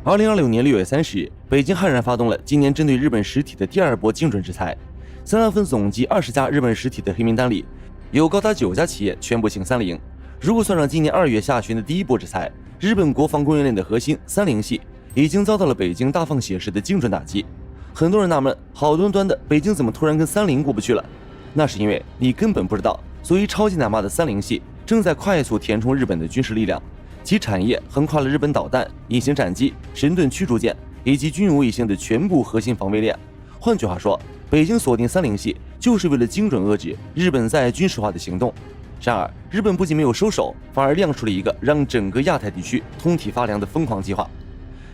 2026年6月30日，北京悍然发动了今年針對日本實體的第二波精準制裁。3月份總計20家日本實體的黑名單裡，有高達9家企業全部姓30。如果算上今年2月下旬的第一波制裁，日本國防供應鏈的核心30系已經遭到了北京大放血式的精準打擊。很多人納悶，好端端的北京怎麼突然跟30過不去了？那是因為你根本不知道，所謂超級奶媽的30系正在快速填充日本的軍事力量，其產業橫跨了日本導彈、隱形戰機、神盾驅逐艦以及軍用衛星的全部核心防衛鏈。換句話說，北京鎖定30系就是為了精準遏制日本在軍事化的行動。然而，日本不僅沒有收手，反而亮出了一個讓整個亞太地區通體發涼的瘋狂計劃。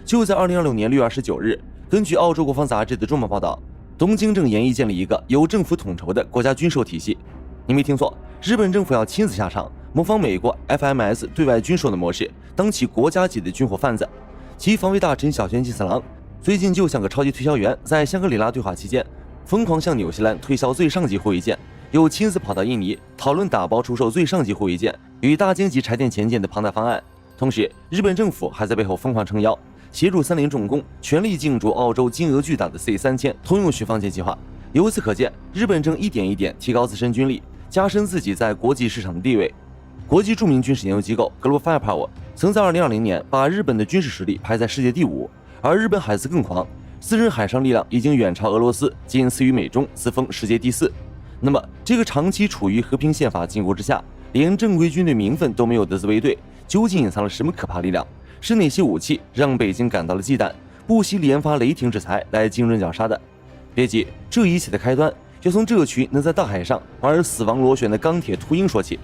就在2026年6月29日，根據澳洲國防雜誌的中文報道，東京正研議建立一個由政府統籌的國家軍售體系。你沒聽錯，日本政府要親自下場，模仿美國 FMS 對外軍售的模式，當起國家級的軍火贩子。其防衛大臣小泉進次郎最近就像個超級推銷員，在香格里拉對話期間瘋狂向紐西蘭推銷最上級護衛艦，又親自跑到印尼討論打包出售最上級護衛艦與大京級柴電潛艦的龐大方案。同時，日本政府還在背後瘋狂撐腰，協助30重工全力競逐澳洲金額巨大的 C3000 通用巡防艦計劃。由此可見，日本正一點一點提高自身軍力，加深自己在國際市場的地位。國際著名軍事研究機構 Global Firepower 曾在2020年把日本的軍事實力排在世界第5，而日本海自更狂，私人海上力量已經遠超俄羅斯，僅次於美中，自封世界第4。那麼，這個長期處於和平憲法禁锢之下，連正規軍隊名分都沒有的自衛隊，究竟隱藏了什麼可怕力量？是哪些武器讓北京感到了忌憚，不惜連發雷霆制裁來精準绞殺的？別急，這一切的開端要從這群能在大海上玩死亡螺旋的鋼鐵禿鷹說起。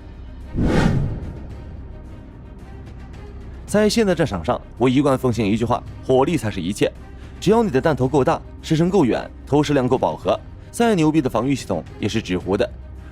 在現代戰場上，我一貫奉行一句話：火力才是一切。只要你的彈頭夠大，射程夠遠，投石量夠飽和，再牛逼的防禦系統也是紙糊的。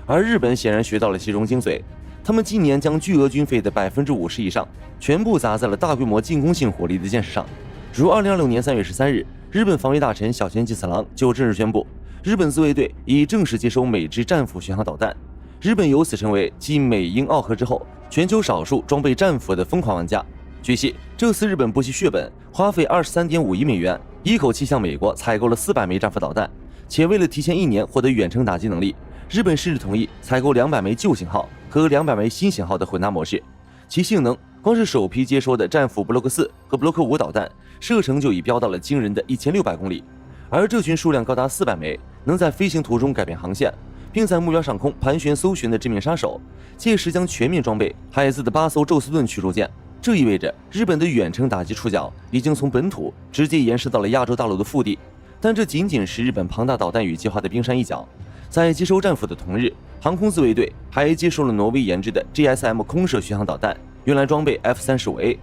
而日本顯然學到了其中精髓，他們今年將巨額軍費的50%以上全部砸在了大規模進攻性火力的建設上。如2026年3月13日，日本防衛大臣小泉進次郎就正式宣布，日本自衛隊已正式接收美制戰斧巡航導彈。日本由此成為繼美英澳核之後，全球少數裝備戰斧的瘋狂玩家。據悉，這次日本不惜血本，花費23.5億美元，一口氣向美國採購了400枚戰斧導彈，且為了提前1年獲得遠程打擊能力，日本甚至同意採購200枚舊型號和200枚新型號的混搭模式。其性能，光是首批接收的戰斧 Block 4和 Block 5導彈，射程就已飆到了驚人的1600公里。而這群數量高達400枚，能在飛行途中改變航線，並在目標上空盤旋搜尋的致命殺手，屆時將全面裝備海自的8艘宙斯盾驅逐艦。這意味着日本的遠程打擊觸角已經從本土直接延伸到了亞洲大陸的腹地，但這僅僅是日本龐大導彈與計劃的冰山一角。在接收戰斧的同日，航空自衛隊還接收了挪威研制的 GSM 空射巡航導彈，用來裝備 F-35A。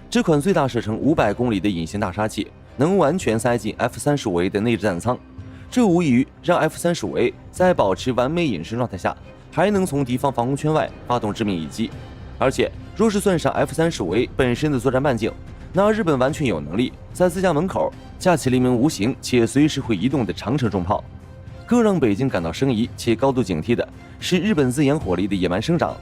這款最大射程500公里的隱形大殺器，能完全塞進 F-35A 的內置彈艙，這無異於讓 F-35A 在保持完美隱身狀態下，還能從敵方防空圈外發動致命一擊。而且，若是算上 F-35A 本身的作戰半徑，那日本完全有能力在自家門口架起了一名無形且隨時會移動的長程重炮。更讓北京感到生疑且高度警惕的是日本自研火力的野蠻生長。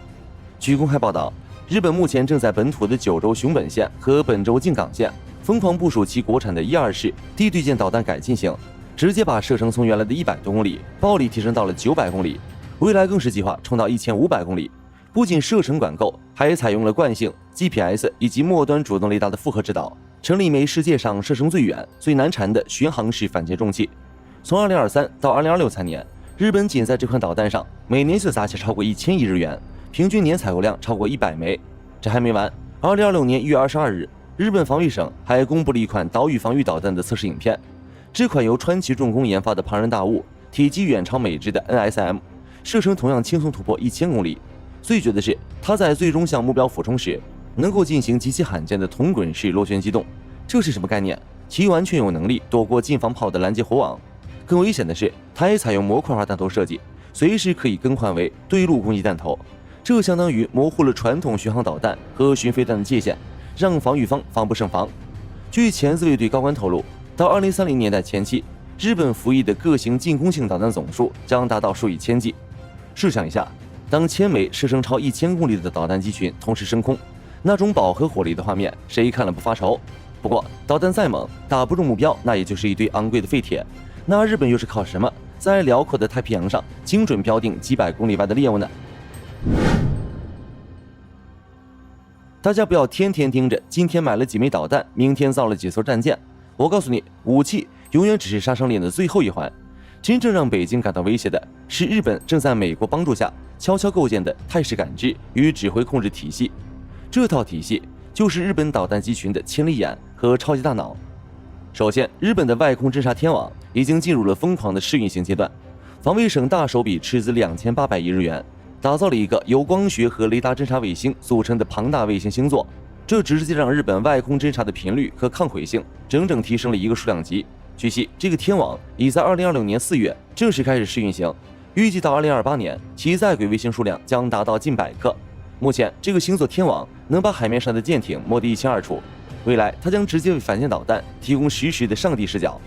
据公開報道，日本目前正在本土的九州熊本縣和本州靜岡縣瘋狂部署其國產的12式地對艦導彈改進型，直接把射程從原來的100多公里暴力提升到了900公里，未来更是計劃衝到1500公里。不僅射程管夠，還採用了慣性 GPS 以及末端主動雷達的複合指導，成了一枚世界上射程最遠、最難纏的巡航式反艦重器。從2023到2026年，日本僅在這款導彈上每年就砸下超過1000億日元，平均年採購量超過100枚。這還沒完，2026年1月22日，日本防衛省還公布了一款島嶼防禦導彈的測試影片。這款由川崎重工研發的龐然大物，體積遠超美制的 NSM， 射程同樣輕鬆突破1000公里。最絕的是，它在最終向目標俯衝時，能夠進行極其罕見的同滾式螺旋機動。這是什麼概念？其完全有能力躲過近防炮的攔截火網。更危險的是，它也採用模塊化彈頭設計，隨時可以更換為對陸攻擊彈頭。這相當於模糊了傳統巡航導彈和巡飛彈的界限，讓防禦方防不勝防。據前自衛隊高官透露，到2030年代前期，日本服役的各型进攻性導彈總數將達到數以千計。試想一下，當1000枚射程超1000公里的導彈機群同時升空，那種飽和火力的畫面，誰看了不發愁？不過導彈再猛，打不中目標，那也就是一堆昂貴的廢鐵。那日本又是靠什麼在遼闊的太平洋上精準標定幾百公里外的獵物呢？大家不要天天盯着今天买了幾枚導彈，明天造了幾艘戰艦。我告訴你，武器永遠只是殺傷鏈的最後一環。真正讓北京感到威脅的是日本正在美國幫助下悄悄構建的態勢感知與指揮控制體系。這套體系就是日本導彈集群的千里眼和超級大腦。首先，日本的外空偵察天網已經進入了瘋狂的試運行階段，防衛省大手筆斥資2800億日元，打造了一個由光學和雷達偵察衛星組成的龐大衛星星座。這直接讓日本外空偵察的頻率和抗毀性整整提升了一個數量級。據悉，這個天網已在2026年4月正式開始試運行，預計到2028年，其在軌衛星數量將達到近100顆。目前，這個星座天網能把海面上的艦艇摸得一清二楚，未來它將直接為反艦導彈提供實時的上帝視角。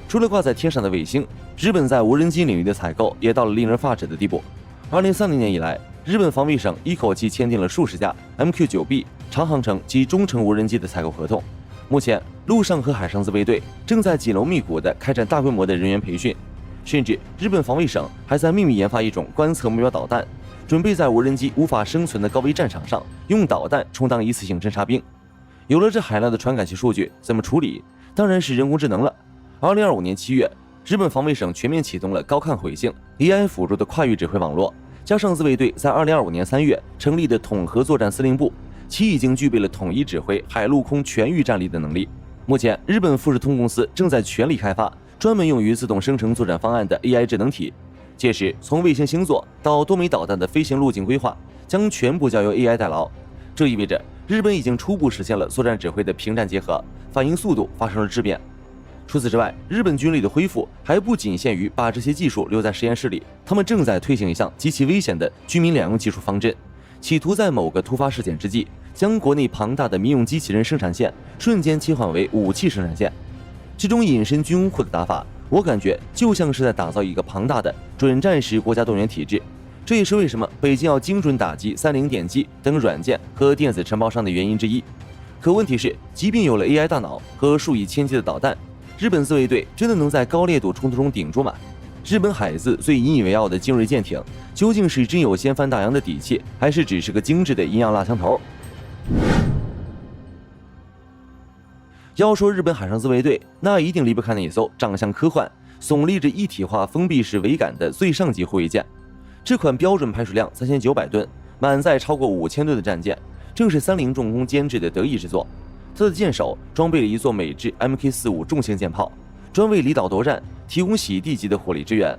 除了掛在天上的衛星，日本在無人機領域的採購也到了令人发指的地步。2030年以來，日本防衛省一口氣簽訂了數十架 MQ-9B 長航程及中程無人機的採購合同。目前，陸上和海上自衛隊正在緊鑼密鼓地開展大規模的人員培訓，甚至日本防衛省還在秘密研發一種觀測目標導彈，準備在無人機無法生存的高危戰場上用導彈充當一次性偵察兵。有了這海量的传感器數據，怎麼處理？當然是人工智能了。2025年7月，日本防衛省全面啟動了高抗毀性 AI 輔助的跨域指揮網絡，加上自衛隊在2025年3月成立的統合作戰司令部，其已經具備了統一指揮海陸空全域戰力的能力。目前，日本富士通公司正在全力開發專門用於自動生成作戰方案的 AI 智能體。屆時，從衛星星座到多枚導彈的飛行路徑規劃，將全部交由 AI 代勞。這意味着日本已經初步實現了作戰指揮的平戰結合，反應速度發生了質變。除此之外，日本軍力的恢復還不僅限於把這些技術留在實驗室裡，他們正在推行一項極其危險的居民兩用技術方針，企圖在某個突發事件之際，將國內龐大的民用機器人生產線瞬間切換為武器生產線。這種隱身軍武庫的打法，我感覺就像是在打造一個龐大的準戰時國家動員體制。這也是為什麼北京要精準打擊30電機等軟件和電子承包商的原因之一。可問題是，即便有了 AI 大腦和數以千計的導彈，日本自衛隊真的能在高烈度衝突中頂住嗎？日本海自最引以為傲的精銳艦艇，究竟是真有掀翻大洋的底氣，還是只是個精緻的銀樣蠟槍頭？要說日本海上自衛隊，那一定離不開那一艘長相科幻、耸立着一體化封閉式桅杆的最上級護衛艦。這款標準排水量3900噸、滿載超過5000噸的戰艦，正是三菱重工監製的得意之作。它的艦首裝備了一座美制 MK45 重型艦炮，專為離島作戰提供洗地級的火力支援。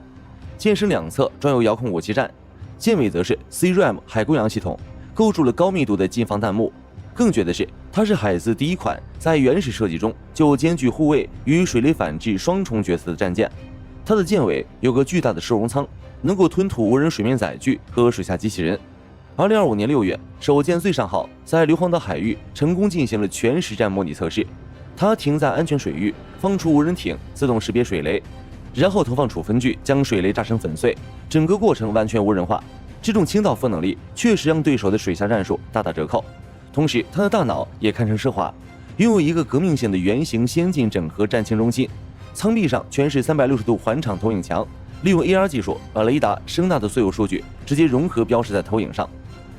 艦身兩側裝有遙控武器站，艦尾則是 CRAM 海公羊系統，構築了高密度的近防彈幕。更絕的是，它是海自第一款在原始設計中就兼具護衛與水雷反制雙重角色的戰艦。它的艦尾有個巨大的收容艙，能夠吞吐無人水面載具和水下機器人。2025年6月，首艦最上號在硫磺島海域成功進行了全實戰模擬測試。它停在安全水域，放出無人艇自動識別水雷，然後投放處分具將水雷炸成粉碎，整個過程完全无人化。這種清道夫能力確實讓對手的水下戰術大打折扣。同時，它的大腦也堪稱奢華，擁有一個革命性的圓形先進整合戰情中心，艙壁上全是360度環場投影牆，利用 AR 技術把雷達、声呐的所有數據直接融合標示在投影上。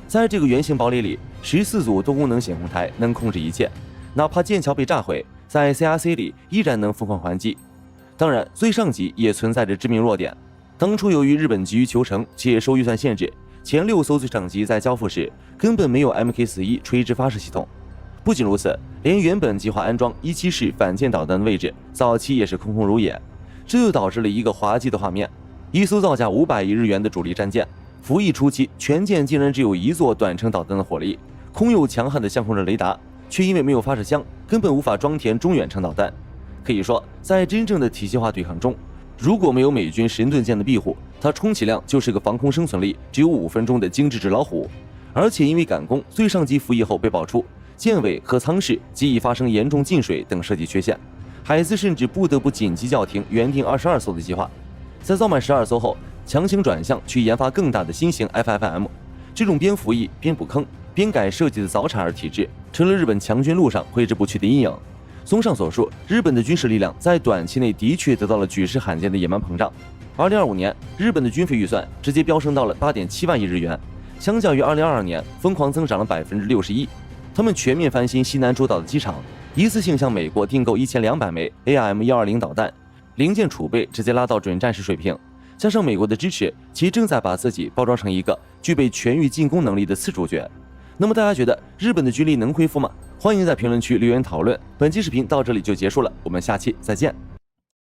在這個圓形堡壘裡，14組多功能顯控台能控制一切，哪怕艦橋被炸毀，在 CRC 裡依然能瘋狂還擊。當然，最上級也存在着致命弱點。當初由于日本急於求成且受預算限制，前6艘最上級在交付時根本沒有 MK41 垂直發射系統。不僅如此，連原本計劃安裝17式反艦導彈的位置，早期也是空空如也。這就導致了一個滑稽的畫面：一艘造價500億日元的主力戰艦，服役初期全艦竟然只有一座短程導彈的火力，空有強悍的相控陣雷達，卻因為沒有發射箱，根本無法裝填中遠程導彈。可以說，在真正的體系化對抗中，如果沒有美軍神盾艦的庇護，它充其量就是個防空生存力只有5分鐘的精緻紙老虎。而且因為趕工，最上級服役後被爆出艦尾和艙室极易發生嚴重進水等設計缺陷，海自甚至不得不緊急叫停原定22艘的計劃，在造滿12艘後，強行轉向去研發更大的新型 FFM。這種邊服役邊補坑邊改設計的早產兒體制，成了日本強軍路上揮之不去的陰影。綜上所述，日本的軍事力量在短期內的確得到了舉世罕見的野蠻膨脹。2025年，日本的軍費預算直接飆升到了8.7萬億日元，相較於2022年瘋狂增長了61%。他們全面翻新西南諸島的機場，一次性向美國訂購1200枚 AIM-120導彈，零件儲備直接拉到準戰時水平。加上美國的支持，其正在把自己包裝成一個具備全域進攻能力的次主角。那麼大家覺得日本的軍力能恢復嗎？歡迎在評論區留言討論。本期視頻到這裡就結束了，我們下期再見。